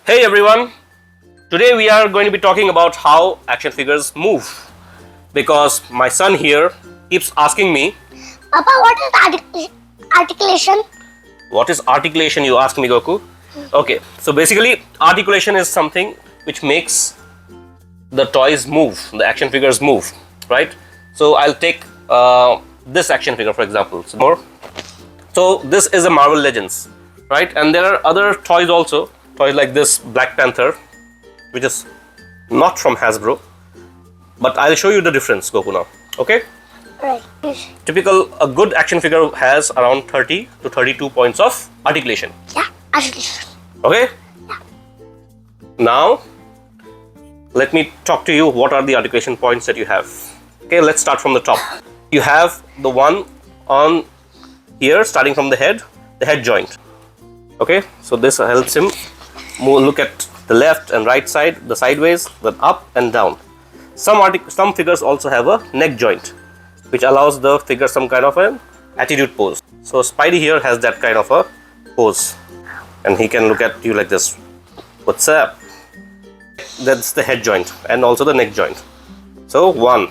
Hey everyone, today we are going to be talking about how action figures move because my son here keeps asking me, Papa, what is articulation? what is articulation, you ask me, Goku? Okay, so basically articulation is something which makes the toys move, the action figures move, right? So I'll take this action figure for example. So this is a Marvel Legends, right? And there are other toys also, toys like this Black Panther, which is not from Hasbro, but I'll show you the difference, Goku, now. Okay? Right. A good action figure has around 30 to 32 points of articulation. Yeah, articulation. Okay? Yeah. Now, let me talk to you what are the articulation points that you have. Okay, let's start from the top. You have the one on here, starting from the head joint. Okay, so this helps him look at the left and right side, the sideways, then up and down. Some figures also have a neck joint, which allows the figure some kind of an attitude pose. So Spidey here has that kind of a pose, and he can look at you like this. What's up? That's the head joint and also the neck joint. So one.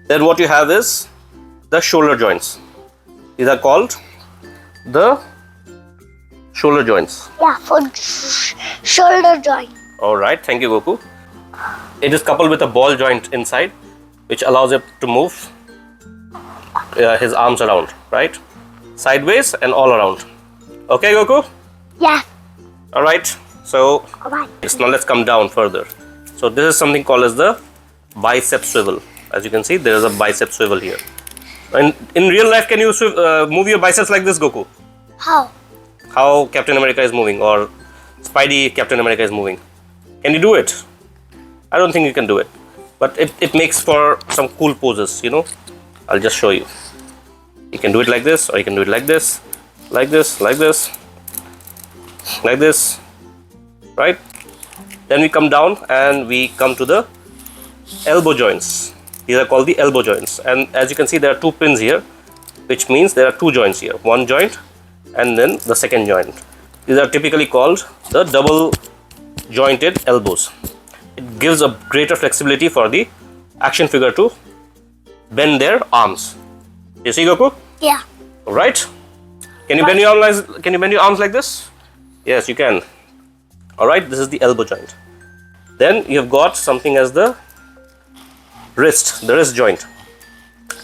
Then what you have is the shoulder joints. These are called the shoulder joints. Yeah, for shoulder joint. Alright, thank you, Goku. It is coupled with a ball joint inside, which allows him to move his arms around, right? Sideways and all around. Okay, Goku? Yeah. Alright, so Alright. now let's come down further. So this is something called as the bicep swivel. As you can see, there is a bicep swivel here. And in real life, can you move your biceps like this, Goku? How? How Captain America is moving, or Spidey Captain America is moving. Can you do it? I don't think you can do it. But it makes for some cool poses, you know. I'll just show you. You can do it like this, or you can do it like this, like this, like this, like this, right? Then we come down and we come to the elbow joints. These are called the elbow joints. And as you can see, there are two pins here, which means there are two joints here. One joint and then the second joint. These are typically called the double jointed elbows. It gives a greater flexibility for the action figure to bend their arms. You see, Goku? Yeah. Alright. Can you bend your arms like this? Yes, you can. Alright, this is the elbow joint. Then you have got something as the wrist joint,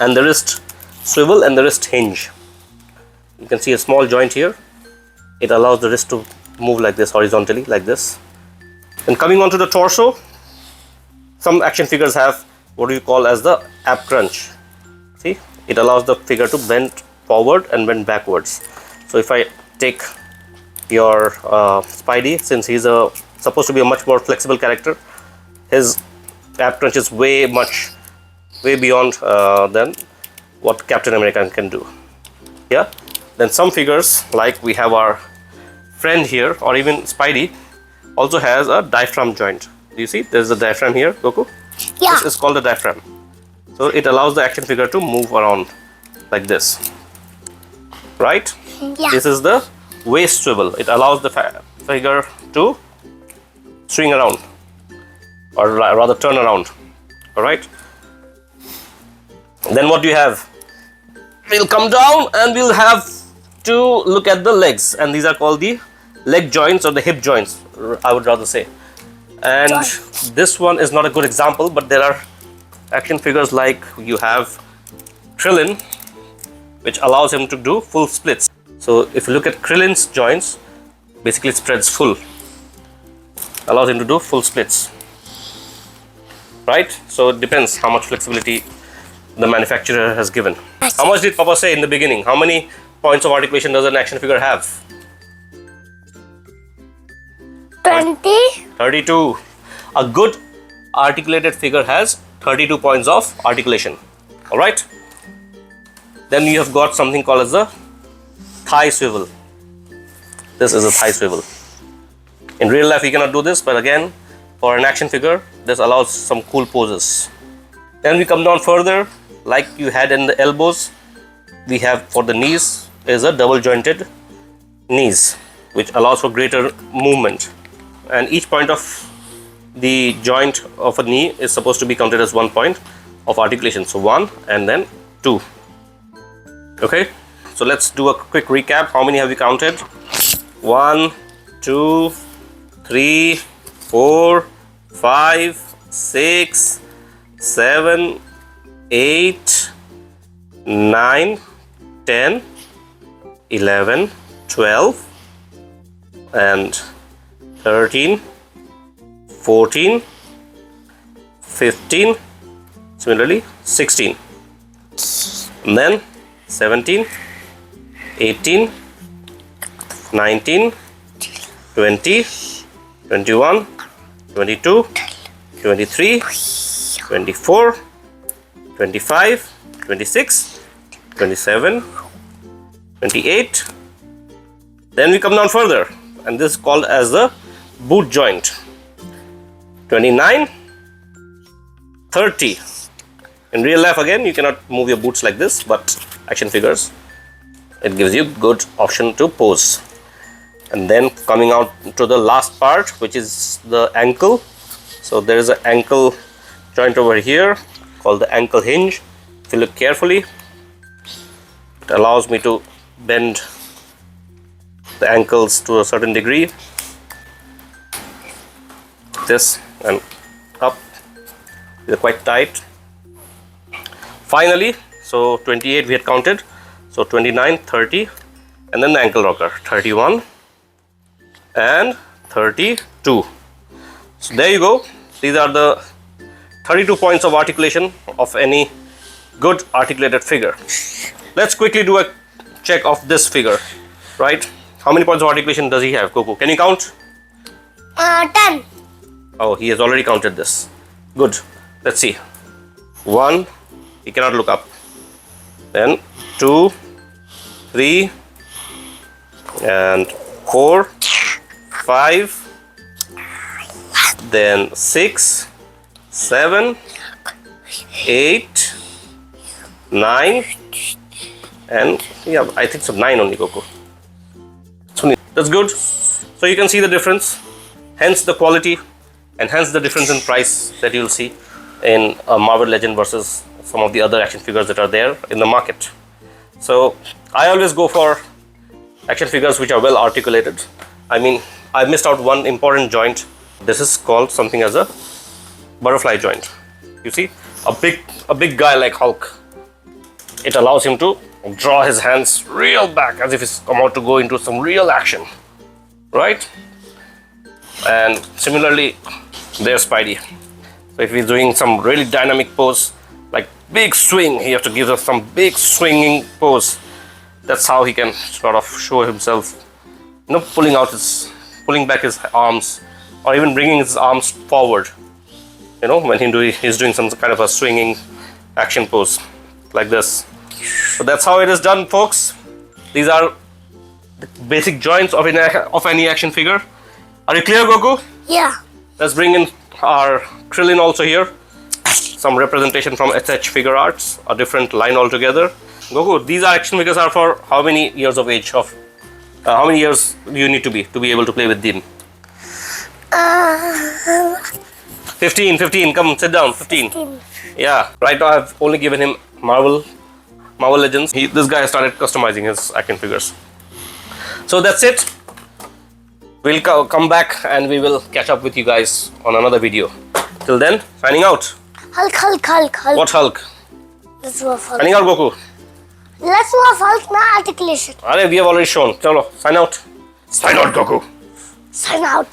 and the wrist swivel and the wrist hinge. You can see a small joint here. It allows the wrist to move like this, horizontally, like this. And coming on to the torso, some action figures have what we call as the ab crunch. See, it allows the figure to bend forward and bend backwards. So if I take your Spidey, since he's supposed to be a much more flexible character, his ab crunch is way beyond than what Captain America can do. Yeah. Then some figures, like we have our friend here, or even Spidey, also has a diaphragm joint. Do you see? There's a diaphragm here, Goku. Yeah. This is called the diaphragm. So it allows the action figure to move around like this, right? Yeah. This is the waist swivel. It allows the figure to swing around, or rather turn around. All right. Then what do you have? We'll come down and we'll have to look at the legs, and these are called the leg joints or the hip joints, I would rather say. And this one is not a good example, but there are action figures like you have Krillin, which allows him to do full splits. So if you look at Krillin's joints, basically it spreads full, allows him to do full splits, right? So it depends how much flexibility the manufacturer has given. How much did Papa say in the beginning? How many points of articulation does an action figure have? 20. 32. A good articulated figure has 32 points of articulation. Alright? Then you have got something called as the thigh swivel. This is a thigh swivel. In real life you cannot do this, but again, for an action figure, this allows some cool poses. Then we come down further, like you had in the elbows, we have for the knees is a double jointed knees, which allows for greater movement. and each point of the joint of a knee is supposed to be counted as 1 point of articulation. So 1 and then 2. Okay, so let's do a quick recap. How many have we counted? 1, 2, 3, 4, 5, 6, 7, 8, 9, 10, 11, 12, and 13, 14, 15, similarly 16, and then 17, 18, 19, 20, 21, 22, 23, 24, 25, 26, 27, 28. Then we come down further, and this is called as the boot joint. 29, 30. In real life, again, you cannot move your boots like this, but action figures, it gives you good option to pose. And then coming out to the last part, which is the ankle. So there is an ankle joint over here called the ankle hinge. If you look carefully, it allows me to bend the ankles to a certain degree. This and up. They're quite tight. Finally, so 28 we had counted. So 29, 30, and then the ankle rocker, 31 and 32. So there you go. These are the 32 points of articulation of any good articulated figure. Let's quickly do a check of this figure, right? How many points of articulation does he have, Coco? Can you count? 10. Oh, he has already counted this. Good. Let's see. 1, he cannot look up. Then 2, 3, and 4, 5, then 6, 7, 8, 9, and yeah, I think so 9 only, Coco. So that's good. So you can see the difference, hence the quality, and hence the difference in price that you'll see in a Marvel Legend versus some of the other action figures that are there in the market. So I always go for action figures which are well articulated. I mean, I missed out one important joint. This is called something as a butterfly joint. You see, a big guy like Hulk. It allows him to draw his hands real back as if he's come out to go into some real action, right? And similarly, there's Spidey. So if he's doing some really dynamic pose, like big swing, he has to give us some big swinging pose. That's how he can sort of show himself, you know, pulling back his arms, or even bringing his arms forward, you know, when he's doing some kind of a swinging action pose like this. So that's how it is done, folks. These are the basic joints of any action figure. Are you clear, Goku? Yeah. Let's bring in our Krillin also here. Some representation from SH Figure Arts, a different line altogether. Goku, these action figures are for how many years of age? How many years do you need to be able to play with them? 15. Come, sit down. 15. Yeah. Right now, I've only given him Marvel Legends. This guy has started customizing his action figures. So that's it. We'll come back and we will catch up with you guys on another video. Till then, signing out. Hulk. What Hulk? Let's do a Hulk. Signing out, Goku. Let's do a Hulk now. Articulation. Alright, we have already shown. Chalo, sign out. Sign out, Goku. Sign out.